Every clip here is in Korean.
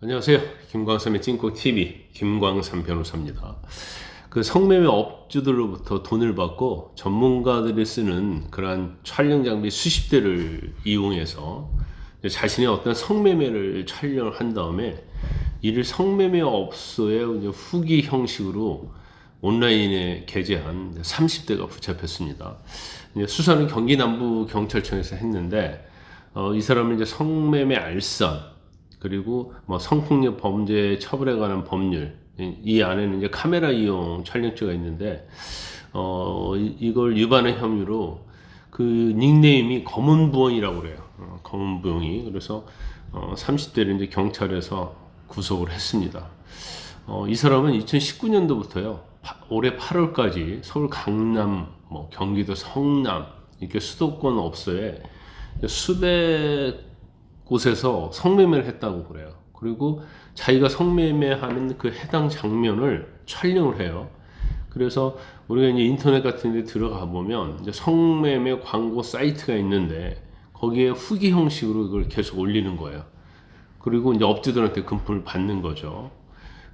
안녕하세요. 김광삼의 찐콕TV 김광삼 변호사입니다. 그 성매매 업주들로부터 돈을 받고 전문가들이 쓰는 그러한 촬영 장비 수십 대를 이용해서 자신의 어떤 성매매를 촬영을 한 다음에 이를 성매매 업소에 후기 형식으로 온라인에 게재한 30대가 붙잡혔습니다. 수사는 경기 남부경찰청에서 했는데 이 사람은 이제 성매매 알선 그리고 뭐 성폭력 범죄 처벌에 관한 법률 이 안에는 이제 카메라 이용 촬영죄가 있는데 이걸 위반의 혐의로 그 닉네임이 검은부엉이라고 그래요. 검은부엉이. 그래서 30대를 이제 경찰에서 구속을 했습니다. 이 사람은 2019년도부터요. 올해 8월까지 서울 강남, 뭐 경기도 성남 이렇게 수도권 업소에 수백 곳에서 성매매를 했다고 그래요. 그리고 자기가 성매매하는 그 해당 장면을 촬영을 해요. 그래서 우리가 이제 인터넷 같은 데 들어가 보면 이제 성매매 광고 사이트가 있는데 거기에 후기 형식으로 이걸 계속 올리는 거예요. 그리고 이제 업주들한테 금품을 받는 거죠.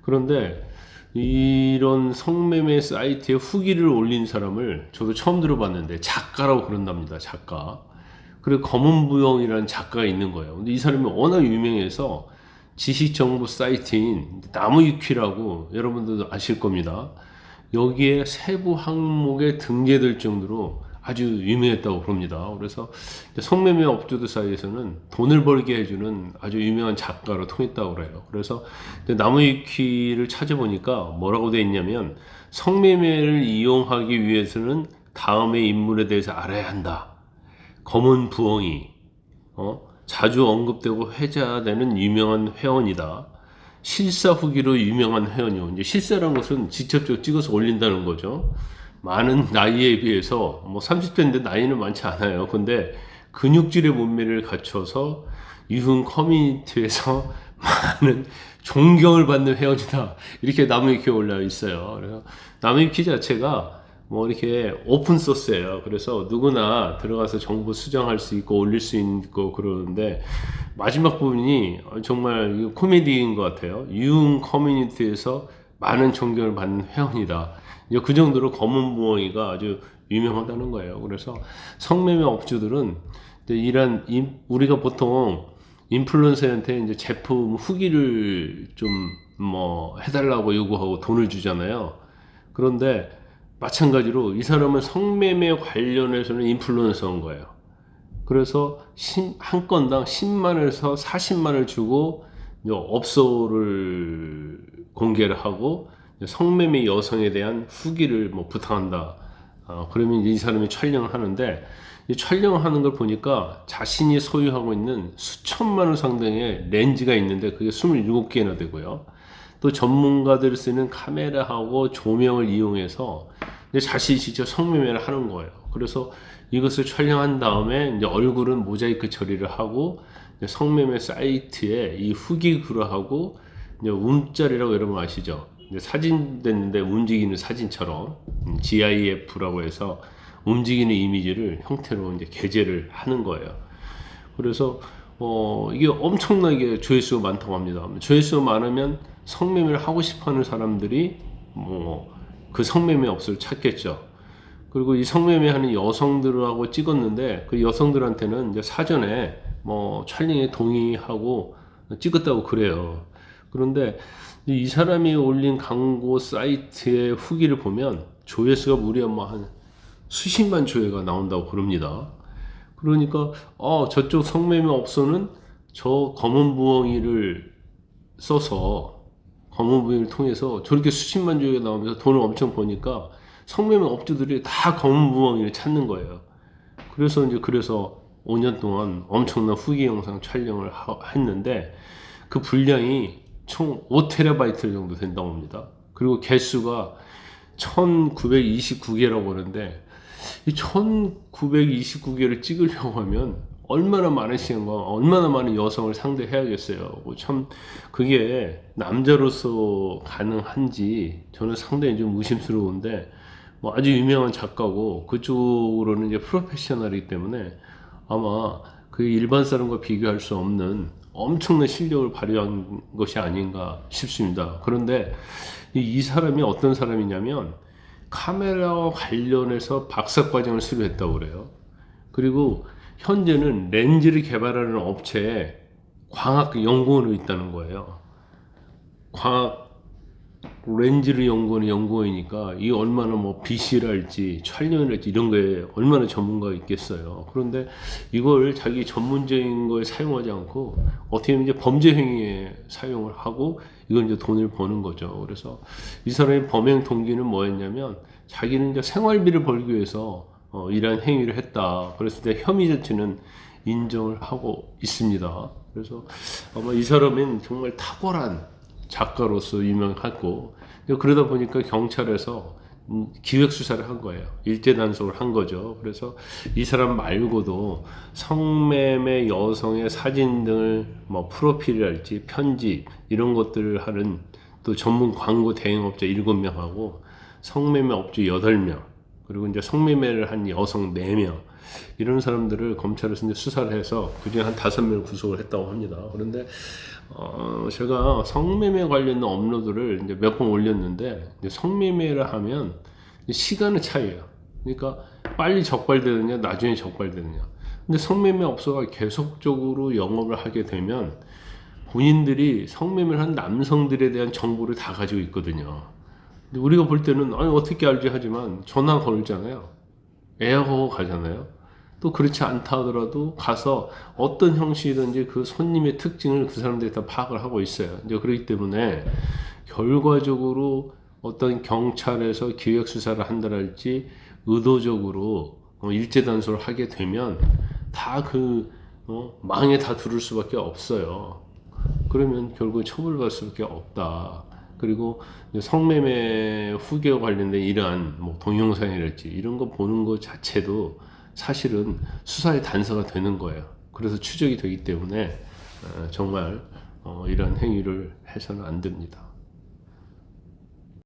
그런데 이런 성매매 사이트에 후기를 올린 사람을 저도 처음 들어봤는데 작가라고 그런답니다. 작가. 그리고 검은부영이라는 작가가 있는 거예요. 근데 이 사람이 워낙 유명해서 지식정보 사이트인 나무위키라고 여러분들도 아실 겁니다. 여기에 세부 항목에 등재될 정도로 아주 유명했다고 그럽니다. 그래서 성매매 업주들 사이에서는 돈을 벌게 해주는 아주 유명한 작가로 통했다고 그래요. 그래서 나무위키를 찾아보니까 뭐라고 되어 있냐면 성매매를 이용하기 위해서는 다음의 인물에 대해서 알아야 한다. 검은 부엉이, 자주 언급되고 회자되는 유명한 회원이다. 실사 후기로 유명한 회원이요. 이제 실사라는 것은 직접적으로 찍어서 올린다는 거죠. 많은 나이에 비해서 뭐 30대인데 나이는 많지 않아요. 근데 근육질의 몸매를 갖춰서 유흥 커뮤니티에서 많은 존경을 받는 회원이다. 이렇게 나무위키에 올라 있어요. 그래서 나무위키 자체가 뭐 이렇게 오픈 소스예요. 그래서 누구나 들어가서 정보 수정할 수 있고 올릴 수 있고 그러는데 마지막 부분이 정말 코미디인 것 같아요. 유흥 커뮤니티에서 많은 존경을 받는 회원이다. 이제 그 정도로 검은 부엉이가 아주 유명하다는 거예요. 그래서 성매매 업주들은 이런 우리가 보통 인플루언서한테 이제 제품 후기를 좀 뭐 해달라고 요구하고 돈을 주잖아요. 그런데 마찬가지로 이 사람은 성매매 관련해서는 인플루언서인 거예요. 그래서 한 건당 10만에서 40만을 주고 업소를 공개를 하고 성매매 여성에 대한 후기를 뭐 부탁한다. 그러면 이 사람이 촬영을 하는데 이 촬영하는 걸 보니까 자신이 소유하고 있는 수천만 원 상당의 렌즈가 있는데 그게 27개나 되고요. 또 전문가들이 쓰는 카메라하고 조명을 이용해서 자신이 직접 성매매를 하는 거예요. 그래서 이것을 촬영한 다음에 이제 얼굴은 모자이크 처리를 하고 성매매 사이트에 이 후기 글하고 이제 움짤이라고 여러분 아시죠? 이제 사진 됐는데 움직이는 사진처럼 GIF라고 해서 움직이는 이미지를 형태로 이제 게재를 하는 거예요. 그래서 이게 엄청나게 조회수가 많다고 합니다. 조회수가 많으면 성매매를 하고 싶어하는 사람들이 뭐 그 성매매 업소를 찾겠죠. 그리고 이 성매매하는 여성들하고 찍었는데 그 여성들한테는 이제 사전에 뭐 촬영에 동의하고 찍었다고 그래요. 그런데 이 사람이 올린 광고 사이트의 후기를 보면 조회수가 무려 뭐 한 수십만 조회가 나온다고 그럽니다. 그러니까 저쪽 성매매 업소는 저 검은 부엉이를 써서 검은 부엉이를 통해서 저렇게 수십만 조회가 나오면서 돈을 엄청 버니까 성매매 업주들이 다 검은 부엉이를 찾는 거예요. 그래서 5년 동안 엄청난 후기 영상 촬영을 했는데 그 분량이 총 5TB 정도 된다고 합니다. 그리고 개수가 1929개라고 하는데 이 1929개를 찍으려고 하면 얼마나 많은 시간과 얼마나 많은 여성을 상대해야겠어요. 참 그게 남자로서 가능한지 저는 상당히 좀 의심스러운데 뭐 아주 유명한 작가고 그쪽으로는 이제 프로페셔널이기 때문에 아마 그 일반 사람과 비교할 수 없는 엄청난 실력을 발휘한 것이 아닌가 싶습니다. 그런데 이 사람이 어떤 사람이냐면 카메라와 관련해서 박사과정을 수료했다고 그래요. 그리고 현재는 렌즈를 개발하는 업체에 광학 연구원으로 있다는 거예요. 광학 렌즈를 연구하는 연구원이니까 이 얼마나 뭐 BC랄지 촬영이랄지 이런 거에 얼마나 전문가가 있겠어요. 그런데 이걸 자기 전문적인 거에 사용하지 않고 어떻게 보면 이제 범죄 행위에 사용을 하고 이건 이제 돈을 버는 거죠. 그래서 이 사람의 범행 동기는 뭐였냐면 자기는 이제 생활비를 벌기 위해서 이러한 행위를 했다. 그랬을 때 혐의 자체는 인정을 하고 있습니다. 그래서 아마 이 사람은 정말 탁월한 작가로서 유명하고 그러다 보니까 경찰에서 기획 수사를 한 거예요. 일제 단속을 한 거죠. 그래서 이 사람 말고도 성매매 여성의 사진 등을 뭐 프로필이랄지 편집 이런 것들을 하는 또 전문 광고 대행업자 7명하고 성매매 업주 8명 그리고 이제 성매매를 한 여성 4명 이런 사람들을 검찰에서 이제 수사를 해서 그중에 한 5명을 구속을 했다고 합니다. 그런데 제가 성매매 관련된 업로드를 이제 몇 번 올렸는데 이제 성매매를 하면 시간의 차이예요. 그러니까 빨리 적발되느냐 나중에 적발되느냐. 근데 성매매 업소가 계속적으로 영업을 하게 되면 본인들이 성매매를 한 남성들에 대한 정보를 다 가지고 있거든요. 근데 우리가 볼 때는 아니 어떻게 알지 하지만 전화 걸잖아요. 에어컨 가잖아요. 또 그렇지 않다 하더라도 가서 어떤 형식이든지 그 손님의 특징을 그 사람들이 다 파악을 하고 있어요. 이제 그렇기 때문에 결과적으로 어떤 경찰에서 기획 수사를 한다랄지 의도적으로 일제 단속을 하게 되면 다 그 망에 다 두를 수밖에 없어요. 그러면 결국 처벌받을 수밖에 없다. 그리고 성매매 후기와 관련된 이러한 뭐 동영상이랄지 이런 거 보는 것 자체도 사실은 수사의 단서가 되는 거예요. 그래서 추적이 되기 때문에 정말 이러한 행위를 해서는 안 됩니다.